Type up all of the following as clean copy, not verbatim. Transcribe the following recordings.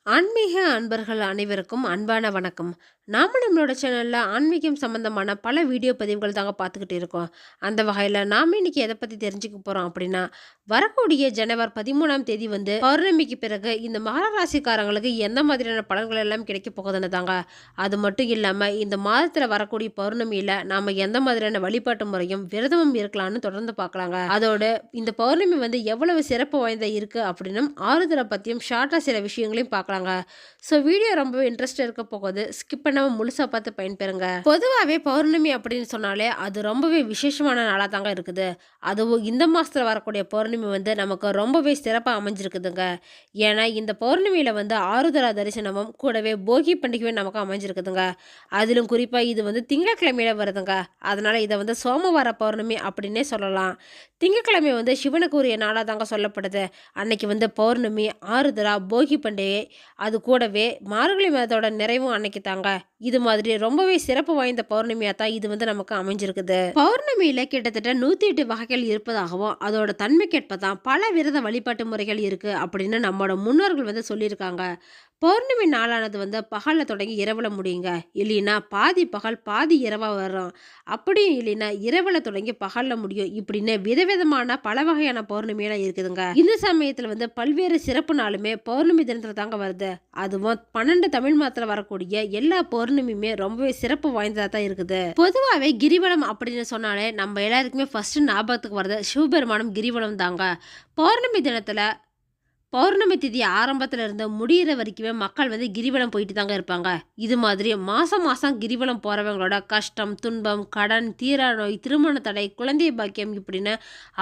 ஆன்மீக அன்பர்கள் அனைவருக்கும் அன்பான வணக்கம். நாம நம்மளோட சேனல்ல ஆன்மீகம் சம்பந்தமான பல வீடியோ பதிவுகள் தாங்க பார்த்துக்கிட்டு இருக்கோம். அந்த வகையில நாம இன்னைக்கு எதை பத்தி தெரிஞ்சுக்க போறோம் அப்படின்னா, வரக்கூடிய ஜனவரி 13ஆம் தேதி வந்து பௌர்ணமிக்கு பிறகு இந்த மகர ராசிக்காரங்களுக்கு எந்த மாதிரியான பலன்கள் எல்லாம் கிடைக்க போகுதுன்னு தாங்க. அது மட்டும் இல்லாம இந்த மாதத்துல வரக்கூடிய பௌர்ணமியில நாம எந்த மாதிரியான வழிபாட்டு முறையும் விரதமும் இருக்கலாம்னு தொடர்ந்து பார்க்கலாங்க. அதோட இந்த பௌர்ணமி வந்து எவ்வளவு சிறப்பு வாய்ந்த இருக்கு அப்படின்னும் ஆறுதலை பத்தியும் ஷார்ட்டா சில விஷயங்களையும் பார்க்கலாங்க. ஸோ வீடியோ ரொம்பவே இன்ட்ரெஸ்ட் இருக்க போகுது. ஸ்கிப் பண்ணாமல் முழுசாக பார்த்து பயன்பெறுங்க. பொதுவாகவே பௌர்ணமி அப்படின்னு சொன்னாலே அது ரொம்பவே விசேஷமான நாளாக தாங்க இருக்குது. அதுவும் இந்த மாதத்தில் வரக்கூடிய பௌர்ணமி வந்து நமக்கு ரொம்பவே சிறப்பாக அமைஞ்சிருக்குதுங்க. ஏன்னா இந்த பௌர்ணமியில் வந்து ஆருத்ரா தரிசனமும் கூடவே போகி பண்டிகையும் நமக்கு அமைஞ்சிருக்குதுங்க. அதிலும் குறிப்பாக இது வந்து திங்கட்கிழமையில வருதுங்க. அதனால இதை வந்து சோமவார பௌர்ணமி அப்படின்னே சொல்லலாம். திங்கட்கிழமை வந்து சிவனுக்கு உரிய நாளாக தாங்க சொல்லப்படுது. அன்னைக்கு வந்து பௌர்ணமி, ஆருத்ரா, போகி பண்டிகை, அது கூடவே மார்கழி மாதத்தோட நிறைவும் அன்னைக்கு தாங்க. இது மாதிரி ரொம்பவே சிறப்பு வாய்ந்த பௌர்ணமியா தான் இது வந்து நமக்கு அமைஞ்சிருக்குது. பௌர்ணமியில கிட்டத்தட்ட 108 வகைகள் இருப்பதாகவும் அதோட தன்மைக்கேற்ப தான் பல விரத வழிபாட்டு முறைகள் இருக்கு அப்படின்னு நம்மளோட முன்னோர்கள் வந்து சொல்லியிருக்காங்க. பௌர்ணமி நாளானது வந்து பகல்ல தொடங்கி இரவுல முடியுங்க. இல்லைன்னா பாதி பகல் பாதி இரவா வரும். அப்படியும் இல்லைன்னா இரவுல தொடங்கி பகல்ல முடியும். இப்படின்னு விதவிதமான பல வகையான பௌர்ணமியெல்லாம் இருக்குதுங்க. இந்த சமயத்துல வந்து பல்வேறு சிறப்பு நாளுமே பௌர்ணமி தினத்துல தாங்க வருது. அதுவும் 12 தமிழ் மாதத்துல வரக்கூடிய எல்லா பௌர்ணமியுமே ரொம்பவே சிறப்பு வாய்ந்ததா தான் இருக்குது. பொதுவாகவே கிரிவலம் அப்படின்னு சொன்னாலே நம்ம எல்லாருக்குமே ஃபர்ஸ்ட் ஞாபகத்துக்கு வருது சிவபெருமானும் கிரிவலம் தாங்க. பௌர்ணமி தினத்துல பௌர்ணமி திதி ஆரம்பத்துல இருந்து முடியிற வரைக்குமே மக்கள் வந்து கிரிவலம் போயிட்டு தாங்க இருப்பாங்க. இது மாதிரி மாசம் மாசம் கிரிவலம் போறவங்களோட கஷ்டம், துன்பம், கடன், தீரா நோய், திருமண தடை, குழந்தை பாக்கியம் இப்படின்னு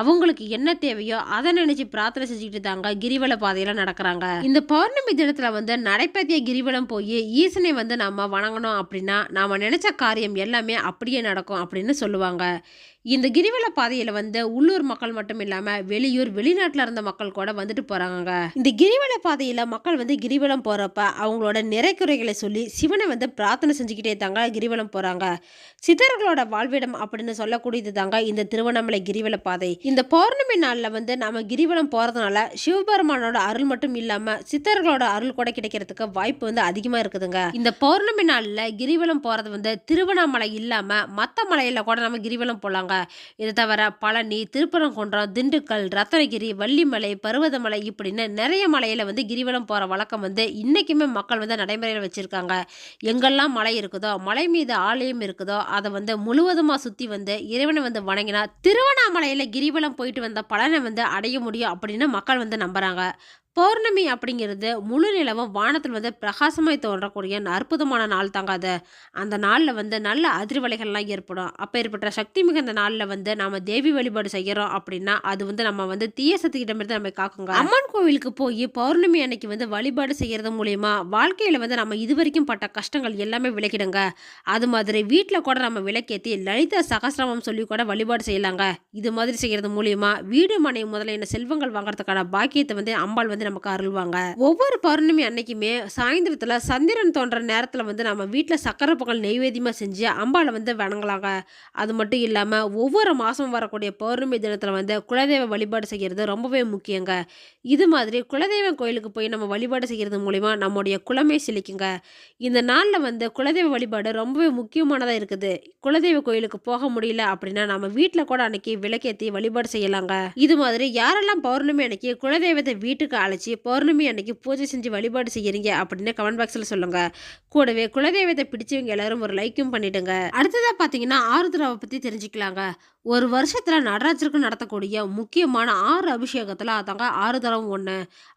அவங்களுக்கு என்ன தேவையோ அதை நினைச்சு பிரார்த்தனை செஞ்சுக்கிட்டு தாங்க கிரிவல பாதையில நடக்கிறாங்க. இந்த பௌர்ணமி தினத்துல வந்து நடைபெற்றிய கிரிவலம் போய் ஈசனை வந்து நம்ம வணங்கணும் அப்படின்னா நாம நினைச்ச காரியம் எல்லாமே அப்படியே நடக்கும் அப்படின்னு சொல்லுவாங்க. இந்த கிரிவல பாதையில வந்து உள்ளூர் மக்கள் மட்டும் இல்லாம வெளியூர் வெளிநாட்டுல இருந்த மக்கள் கூட வந்துட்டு போறாங்க. இந்த கிரிவல பாதையில மக்கள் வந்து கிரிவலம் போறப்ப அவங்களோட நிறைக்குறைகளை சொல்லி சிவனை வந்து பிரார்த்தனை செஞ்சுக்கிட்டே தாங்க கிரிவலம் போறாங்க. சித்தர்களோட வாழ்விடம் அப்படின்னு சொல்லக்கூடியது தாங்க இந்த திருவண்ணாமலை கிரிவல பாதை. இந்த பௌர்ணமி நாள்ல வந்து நம்ம கிரிவலம் போறதுனால சிவபெருமானோட அருள் மட்டும் இல்லாம சித்தர்களோட அருள் கூட கிடைக்கிறதுக்கு வாய்ப்பு வந்து அதிகமா இருக்குதுங்க. இந்த பௌர்ணமி நாள்ல கிரிவலம் போறது வந்து திருவண்ணாமலை இல்லாம மத்த மலையில கூட நம்ம கிரிவலம் போலாங்க. இது தவிர பழனி, திருப்பரங்குன்றம், திண்டுக்கல், ரத்னகிரி, வள்ளிமலை, பருவதமலை இப்படின்னு நிறைய மலையில வந்து கிரிவலம் போற வழக்கம் வந்து இன்னைக்குமே மக்கள் வந்து நடைமுறையில் வச்சிருக்காங்க. எங்கெல்லாம் மலை இருக்குதோ, மலை மீது ஆலயம் இருக்குதோ அதை வந்து முழுவதுமா சுத்தி வந்து இறைவனை வந்து வணங்கினா திருவண்ணாமலையில கிரிவலம் போயிட்டு வந்த பலனை வந்து அடைய முடியும் அப்படின்னு மக்கள் வந்து நம்புறாங்க. பௌர்ணமி அப்படிங்கிறது முழு நிலவும் வானத்தில் வந்து பிரகாசமாய் தோன்றக்கூடிய அற்புதமான நாள் தாங்க அது. அந்த நாளில் வந்து நல்ல அதிர்வலைகள்லாம் ஏற்படும். அப்பேற்பட்ட சக்தி மிகுந்த நாளில் வந்து நாம தேவி வழிபாடு செய்கிறோம் அப்படின்னா அது வந்து நம்ம வந்து தீய சக்தியிடமிருந்து நம்ம காக்குங்க. அம்மன் கோவிலுக்கு போய் பௌர்ணமி அன்னைக்கு வந்து வழிபாடு செய்கிறது மூலியமா வாழ்க்கையில் வந்து நம்ம இதுவரைக்கும் பட்ட கஷ்டங்கள் எல்லாமே விலகிடுங்க. அது மாதிரி வீட்டில் கூட நம்ம விளக்கேற்றி லலிதா சகஸ்ரமம் சொல்லி கூட வழிபாடு செய்யலாங்க. இது மாதிரி செய்கிறது மூலியமா வீடு மனை முதலிய செல்வங்கள் வாங்குறதுக்கான பாக்கியத்தை வந்து அம்பாள் வந்து நமக்கு அருள்வாங்க. ஒவ்வொரு பௌர்ணமி அன்னைக்குமே சாயந்தரத்துல சந்திரன் தோன்ற நேரத்துல வந்து நம்ம வீட்டுல சக்கரை பொங்கல் நெய்வேத்தியமா செஞ்சு அம்பாளை வந்து வணங்கலாங்க. அது மட்டும் இல்லாம ஒவ்வொரு மாசம் வரக்கூடிய பௌர்ணமி தினத்துல வந்து குலதெய்வ வழிபாடு செய்யறது ரொம்பவே முக்கியங்க. இது மாதிரி குலதெய்வ கோயிலுக்கு போய் நம்ம வழிபாடு செய்யறது மூலியமா நம்முடைய குலமே செழிக்குங்க. இந்த நாள்ல வந்து குலதெய்வ வழிபாடு ரொம்பவே முக்கியமானதா இருக்குது. குலதெய்வ கோயிலுக்கு போக முடியல அப்படின்னா நம்ம வீட்டுல கூட அன்னைக்கு விளக்கேற்றி வழிபாடு செய்யலாங்க. இது மாதிரி யாரெல்லாம் பௌர்ணமி அன்னைக்கு குலதெய்வத்தை வீட்டுக்கு அழைச்சி பௌர்ணமி அன்னைக்கு பூஜை செஞ்சு வழிபாடு செய்யறீங்க அப்படின்னு கமெண்ட் பாக்ஸில் சொல்லுங்க. கூடவே குலதெய்வத்தை பிடிச்சவங்க எல்லாரும் ஒரு லைக்கும் பண்ணிடுங்க. அடுத்ததா பார்த்தீங்கன்னா ஆருத்ராவை பற்றி தெரிஞ்சுக்கலாங்க. ஒரு வருஷத்துல நடராஜருக்கு நடத்தக்கூடிய முக்கியமான 6 அபிஷேகத்தில் அதாங்க ஆருத்ராவும் ஒன்று.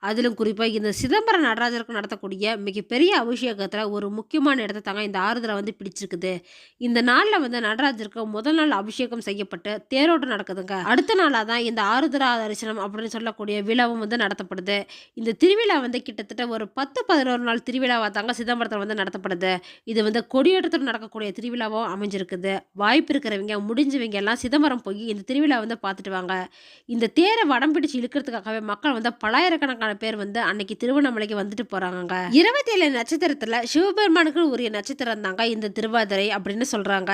அதிலும் குறிப்பாக இந்த சிதம்பரம் நடராஜருக்கு நடத்தக்கூடிய மிகப்பெரிய அபிஷேகத்தில் ஒரு முக்கியமான இடத்தை தாங்க இந்த ஆருத்ரா வந்து பிடிச்சிருக்குது. இந்த நாளில் வந்து நடராஜருக்கு முதல் நாள் அபிஷேகம் செய்யப்பட்டு தேரோட்டம் நடக்குதுங்க. அடுத்த நாளாக தான் இந்த ஆருத்ரா தரிசனம் அப்படின்னு சொல்லக்கூடிய விழாவும் வந்து நடத்தப்படுது. இந்த திருவிழா வந்து கிட்டத்தட்ட ஒரு 10-11 நாள் திருவிழாவாக தாங்க சிதம்பரத்தில் வந்து நடத்தப்படுது. இது வந்து கொடியேற்றத்தில் நடக்கக்கூடிய திருவிழாவும் அமைஞ்சிருக்குது. வாய்ப்பு இருக்கிறவங்க முடிஞ்சவங்க எல்லாம் சிதம்பரம் போய் இந்த திருவிழா வந்து பார்த்துட்டு வாங்க. இந்த தேரை வடம் பிடிச்சு இழுக்கிறதுக்காகவே மக்கள் வந்து பலாயிரக்கணக்கான பேர் வந்து அன்னைக்கு திருவண்ணாமலைக்கு வந்துட்டு போறாங்க. 27 நட்சத்திரத்துல சிவபெருமானுக்கு உரிய நட்சத்திரம் தாங்க இந்த திருவாதிரை அப்படின்னு சொல்றாங்க.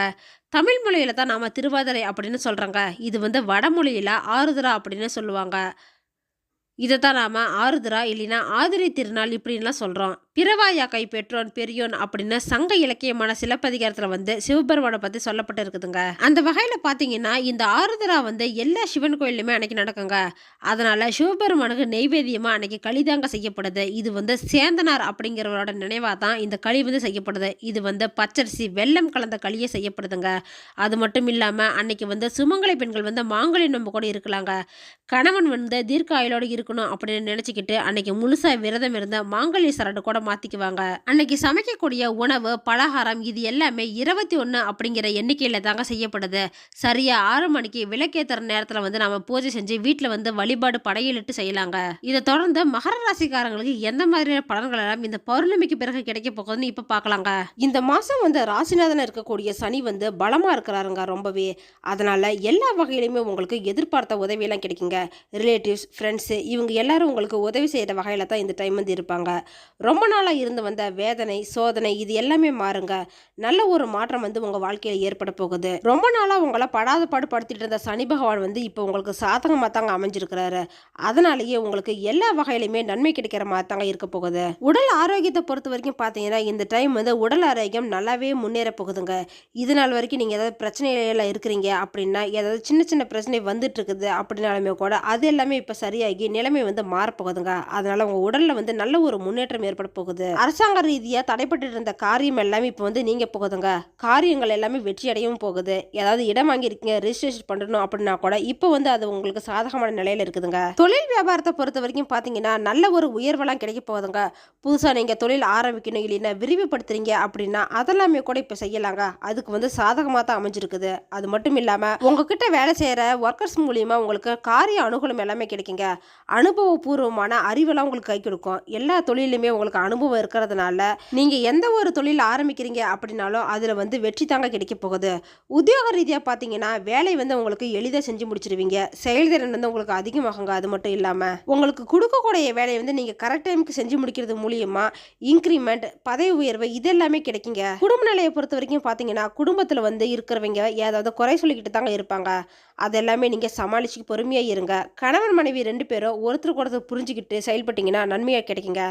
தமிழ் மொழியில தான் நாம திருவாதிரை அப்படின்னு சொல்றாங்க. இது வந்து வடமொழியில ஆருத்ரா அப்படின்னு சொல்லுவாங்க. இதை தான் நாம ஆருத்ரா இல்லைன்னா ஆதிரை திருநாள் இப்படின்லாம் சொல்றோம். பிறவாயா கை பெற்றோன் பெரியோன் அப்படின்னு சங்க இலக்கியமான சிலப்பதிகாரத்துல வந்து சிவபெருமானை பத்தி சொல்லப்பட்டு இருக்குதுங்க. அந்த வகையில பாத்தீங்கன்னா இந்த ஆருத்ரா வந்து எல்லா சிவன் கோயிலுமே அன்னைக்கு நடக்குங்க. அதனால சிவபெருமானுக்கு நெய்வேத்தியமா அன்னைக்கு களிதாங்க செய்யப்படுது. இது வந்து சேந்தனார் அப்படிங்கிறவரோட நினைவா தான் இந்த களி வந்து செய்யப்படுது. இது வந்து பச்சரிசி வெல்லம் கலந்த களியே செய்யப்படுதுங்க. அது மட்டும் இல்லாம அன்னைக்கு வந்து சுமங்கலி பெண்கள் வந்து மாங்கல்ய நோன்பு கூட இருக்கலாங்க. கணவன் வந்து தீர்க்க ஆயுளோடு இருக்கணும் அப்படின்னு நினைச்சுக்கிட்டு அன்னைக்கு முழுசா விரதம் இருந்த மாங்கல்ய சரடு கூட மாத்திக்குவாங்க. அன்னைக்கு சமைக்கக்கூடிய உணவு பலகாரம் இது எல்லாமே 21 அப்படிங்கிற எண்ணிக்கையில தாங்க செய்யப்படுது. சரியா 6 மணிக்கு விளக்கேத்துற நேரத்துல வந்து நாம பூஜை செஞ்சு வீட்டுல வந்து வழிபாடு படையலிட்டு செய்யலாங்க. இதை தொடர்ந்து மகர ராசிக்காரங்களுக்கு எந்த மாதிரியான பலன்கள் எல்லாம் இந்த பௌர்ணமிக்கு பிறகு கிடைக்க போகுதுன்னு இப்ப பாக்கலாங்க. இந்த மாசம் வந்து ராசிநாதன் இருக்கக்கூடிய சனி வந்து பலமா இருக்கிறாருங்க ரொம்பவே. அதனால எல்லா வகையிலுமே உங்களுக்கு எதிர்பார்த்த உதவியெல்லாம் கிடைக்குங்க. ரிலேட்டிவ்ஸ், ஃப்ரெண்ட்ஸு இவங்க எல்லாரும் உங்களுக்கு உதவி செய்கிற வகையில் தான் இந்த டைம் வந்து இருப்பாங்க. ரொம்ப நாளாக இருந்து வந்த வேதனை, சோதனை இது எல்லாமே மாறுங்க. நல்ல ஒரு மாற்றம் வந்து உங்கள் வாழ்க்கையில் ஏற்பட போகுது. ரொம்ப நாளாக உங்களை படாத பாடு படுத்திட்டு இருந்த சனி பகவான் வந்து இப்போ உங்களுக்கு சாதகமாக தாங்க அமைஞ்சிருக்கிறாரு. அதனாலேயே உங்களுக்கு எல்லா வகையிலுமே நன்மை கிடைக்கிற மாதிரி தாங்க இருக்க போகுது. உடல் ஆரோக்கியத்தை பொறுத்த வரைக்கும் பார்த்தீங்கன்னா இந்த டைம் வந்து உடல் ஆரோக்கியம் நல்லாவே முன்னேற போகுதுங்க. இது நாள் வரைக்கும் நீங்கள் ஏதாவது பிரச்சனையில இருக்கிறீங்க அப்படின்னா, ஏதாவது சின்ன சின்ன பிரச்சனை வந்துட்டு இருக்குது அப்படின்னாலுமே கூட அது எல்லாமே இப்போ சரியாகி நிலைமை வந்து மாறப்போகுதுங்க. அதனால உங்கள் உடலில் வந்து நல்ல ஒரு முன்னேற்றம் ஏற்பட போகுது. அரசாங்க ரீதியாக தடைப்பட்டு இருந்த காரியம் எல்லாமே இப்போ வந்து நீங்க போகுதுங்க. காரியங்கள் எல்லாமே வெற்றி அடையவும் போகுது. ஏதாவது இடம் வாங்கியிருக்கீங்க, ரெஜிஸ்ட்ரேஷன் பண்ணணும் அப்படின்னா கூட இப்போ வந்து அது உங்களுக்கு சாதகமான நிலையில இருக்குதுங்க. தொழில் வியாபாரத்தை பொறுத்த வரைக்கும் பார்த்தீங்கன்னா நல்ல ஒரு உயர்வெல்லாம் கிடைக்க போகுதுங்க. புதுசாக நீங்கள் தொழில் ஆரம்பிக்கணும் இல்லைன்னா விரிவுபடுத்துறீங்க அப்படின்னா அதெல்லாமே கூட இப்போ செய்யலாங்க. அதுக்கு வந்து சாதகமாக தான் அமைஞ்சிருக்குது. அது மட்டும் இல்லாமல் உங்ககிட்ட வேலை செய்கிற ஒர்க்கர்ஸ் மூலியமாக உங்களுக்கு காரிய அனுகூலம் எல்லாமே கிடைக்குங்க. அனுபவபூர்வமான அறிவெல்லாம் உங்களுக்கு கை கொடுக்கும். எல்லா தொழிலுமே உங்களுக்கு அனுபவம் இருக்கிறதுனால நீங்கள் எந்த ஒரு தொழில் ஆரம்பிக்கிறீங்க அப்படின்னாலும் அதில் வந்து வெற்றி தாங்க கிடைக்க போகுது. உத்தியோக ரீதியாக பார்த்தீங்கன்னா வேலை வந்து உங்களுக்கு எளிதாக செஞ்சு முடிச்சிருவீங்க. செயல்திறன் வந்து உங்களுக்கு அதிகமாகுங்க. அது மட்டும் இல்லாமல் உங்களுக்கு கொடுக்கக்கூடிய வேலையை வந்து நீங்கள் கரெக்ட் டைமுக்கு செஞ்சு முடிக்கிறது மூலியமா இன்க்ரிமெண்ட், பதவி உயர்வு இது எல்லாமே கிடைக்குங்க. குடும்ப நிலையை பொறுத்த வரைக்கும் பார்த்தீங்கன்னா குடும்பத்தில் வந்து இருக்கிறவங்க ஏதாவது குறை சொல்லிக்கிட்டு தாங்க இருப்பாங்க. அதெல்லாமே நீங்கள் சமாளிச்சு பொறுமையாக இருங்க. கணவன் மனைவி 2 பேரும் ஒருத்தருக்கு ஒருத்தர் புரிஞ்சுக்கிட்டு செயல்பட்டீங்கன்னா நன்மையாக கிடைக்குங்க.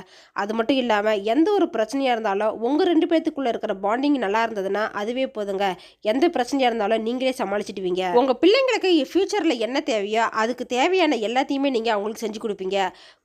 அது மட்டும் இல்லாமல் எந்த ஒரு பிரச்சனையாக இருந்தாலும் உங்கள் 2 பேர்த்துக்குள்ளே இருக்கிற பாண்டிங் நல்லா இருந்ததுன்னா அதுவே போதுங்க. எந்த பிரச்சனையாக இருந்தாலும் நீங்களே சமாளிச்சிடுவீங்க. உங்கள் பிள்ளைங்களுக்கு ஃபியூச்சரில் என்ன தேவையோ அதுக்கு தேவையான எல்லாத்தையுமே நீங்கள் அவங்களுக்கு செஞ்சு கொடுப்பீங்க.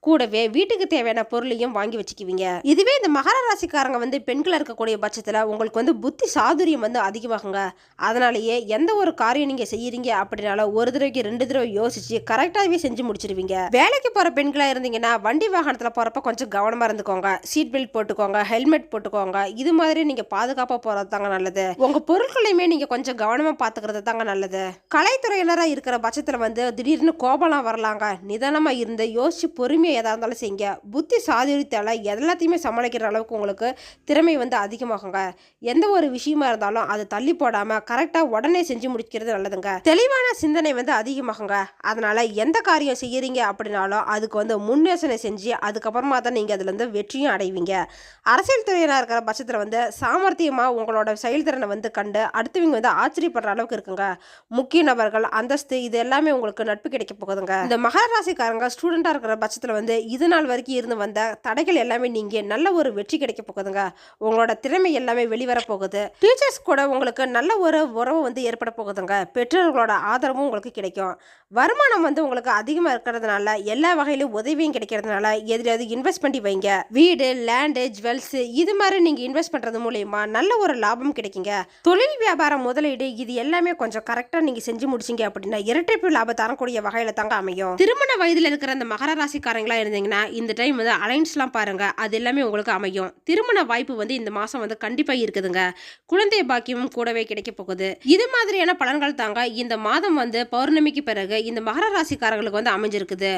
கூடவே வீட்டுக்கு தேவையான பொருளையும் வாங்கி வச்சுக்குவீங்க. இதுவே இந்த மகர ராசிக்காரங்க வந்து பெண்கள் இருக்கக்கூடிய பட்சத்தில் உங்களுக்கு வந்து புத்தி சாதுரியம் வந்து அதிகமாகுங்க. அதனாலேயே எந்த ஒரு காரியம் நீங்கள் செய்யறீங்க அப்படின்னாலும் ஒரு தடவைக்கு 2 தடவை யோசிச்சு கரெக்டாகவே செஞ்சு முடிச்சிருவீங்க. வேலைக்கு போகிற பெண்களாக இருந்தீங்கன்னா வண்டி வாகனத்தில் போகிறப்ப கொஞ்சம் கவனமாக இருந்துக்கோங்க. சீட் பெல்ட் போட்டுக்கோங்க, ஹெல்மெட் போட்டுக்கோங்க. இது மாதிரி நீங்கள் பாதுகாப்பாக போகிறது தாங்க நல்லது. உங்கள் பொருட்களையுமே நீங்கள் கொஞ்சம் கவனமாக பார்த்துக்கிறது தாங்க நல்லது. கலைத்துறையினராக இருக்கிற பட்சத்தில் வந்து திடீர்னு கோபம்லாம் வரலாங்க. நிதானமாக இருந்து யோசிச்சு பொறுமையாக எதாக இருந்தாலும் செய்யுங்க. புத்தி சாதுரியத்தால் எல்லாத்தையுமே சமாளிக்கிற அளவுக்கு உங்களுக்கு திறமை வந்து அதிகமாகுங்க. எந்த ஒரு விஷயமா இருந்தாலும் அது தள்ளி போடாமல் கரெக்டாக உடனே செஞ்சு முடிக்கிறது நல்லதுங்க. தெளிவான சிந்தனை வந்து அதிகமாகுங்க. அதனால எந்த காரியம் செய்யறீங்க அப்படின்னாலும் அதுக்கு வந்து முன்னேசனை செஞ்சு அதுக்கப்புறமா தான் நீங்கள் அதுலேருந்து வெற்றியும் அடைவீங்க. அரசியல் துறையினராக இருக்கிற பட்சத்தில் வந்து சாமர்த்தியமாக உங்களோட செயல்திறனை வந்து கண்டு அடுத்தவங்க வந்து ஆச்சரியப்படுற அளவுக்கு இருக்குங்க. முக்கிய நபர்கள், அந்தஸ்து இது எல்லாமே உங்களுக்கு நட்பு கிடைக்க போகுதுங்க. இந்த மகர ராசிக்காரங்க ஸ்டூடெண்டாக இருக்கிற பட்சத்தில் வந்து இது நாள் வரைக்கும் இருந்து வந்த தடைகள் எல்லாமே நீங்க நல்ல ஒரு வெற்றி கிடைக்க போகுதுங்க. உங்களோட திறமை எல்லாமே வெளிவர போகுது. டீச்சர்ஸ் கூட உங்களுக்கு நல்ல ஒரு உறவு வந்து ஏற்பட போகுதுங்க. பெற்றோர்களோட ஆதரவும் உங்களுக்கு கிடைக்கும். வருமானம் வந்து உங்களுக்கு அதிகமாக இருக்கிறதுனால எல்லா வகையிலும் உதவியும் கிடைக்கிறதுனால எதிராவது இன்வெஸ்ட் பண்ணி வைங்க. வீடு, லேண்டு, ஜுவல்ஸ் இது மாதிரி நீங்கள் இன்வெஸ்ட் பண்ணுறது மூலயமா நல்ல ஒரு லாபம் கிடைக்குங்க. தொழில் வியாபாரம், முதலீடு இது எல்லாமே கொஞ்சம் கரெக்டாக நீங்கள் செஞ்சு முடிச்சிங்க அப்படின்னா இரட்டிப்பு லாபம் தரக்கூடிய வகையில் தாங்க அமையும். திருமண வயதில் இருக்கிற அந்த மகர ராசிக்காரங்களா இருந்தீங்கன்னா இந்த டைம் வந்து அலைன்ஸ்லாம் பாருங்க. அது எல்லாமே உங்களுக்கு அமையும். திருமண வாய்ப்பு வந்து இந்த மாதம் வந்து கண்டிப்பாக இருக்குதுங்க. குழந்தை பாக்கியமும் கூடவே கிடைக்க போகுது. இது மாதிரியான பலன்கள் தாங்க இந்த மாதம் வந்து பௌர்ணமிக்கு பிறகு இந்த மகர ராசிக்காரங்களுக்கு வந்து அமைஞ்சிருக்குது.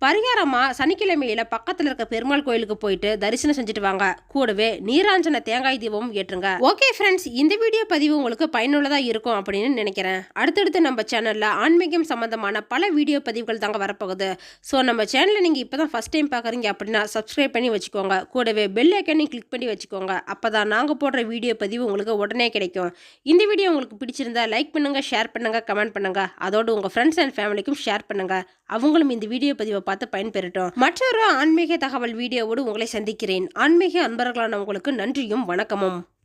பரிகாரமா சனிக்கிழமையில பக்கத்துல இருக்க பெருமாள் கோயிலுக்கு போயிட்டு தரிசனம் செஞ்சுட்டு வாங்க. கூடவே நீராஞ்சன தேங்காய் தீபமும் ஏற்றுங்க. ஓகே ஃப்ரெண்ட்ஸ், இந்த வீடியோ பதிவு உங்களுக்கு பயனுள்ளதா இருக்கும் அப்படின்னு நினைக்கிறேன். அடுத்தடுத்து நம்ம சேனல்ல ஆன்மீகம் சம்பந்தமான பல வீடியோ பதிவுகள் தாங்க வரப்போகுது. ஸோ நம்ம சேனலை நீங்க இப்பதான் ஃபர்ஸ்ட் டைம் பார்க்குறீங்க அப்படின்னா சப்ஸ்கிரைப் பண்ணி வச்சுக்கோங்க. கூடவே பெல் ஐக்கனையும் கிளிக் பண்ணி வச்சுக்கோங்க. அப்பதான் நாங்க போடுற வீடியோ பதிவு உங்களுக்கு உடனே கிடைக்கும். இந்த வீடியோ உங்களுக்கு பிடிச்சிருந்தா லைக் பண்ணுங்க, ஷேர் பண்ணுங்க, கமெண்ட் பண்ணுங்க. அதோடு உங்க ஃப்ரெண்ட்ஸ் அண்ட் ஃபேமிலிக்கும் ஷேர் பண்ணுங்க. அவங்களும் இந்த வீடியோ பதிவை பார்த்து பயன்பெறட்டும். மற்றொரு ஆன்மீக தகவல் வீடியோவோடு உங்களை சந்திக்கிறேன். ஆன்மீக அன்பர்களான உங்களுக்கு நன்றியும் வணக்கமும்.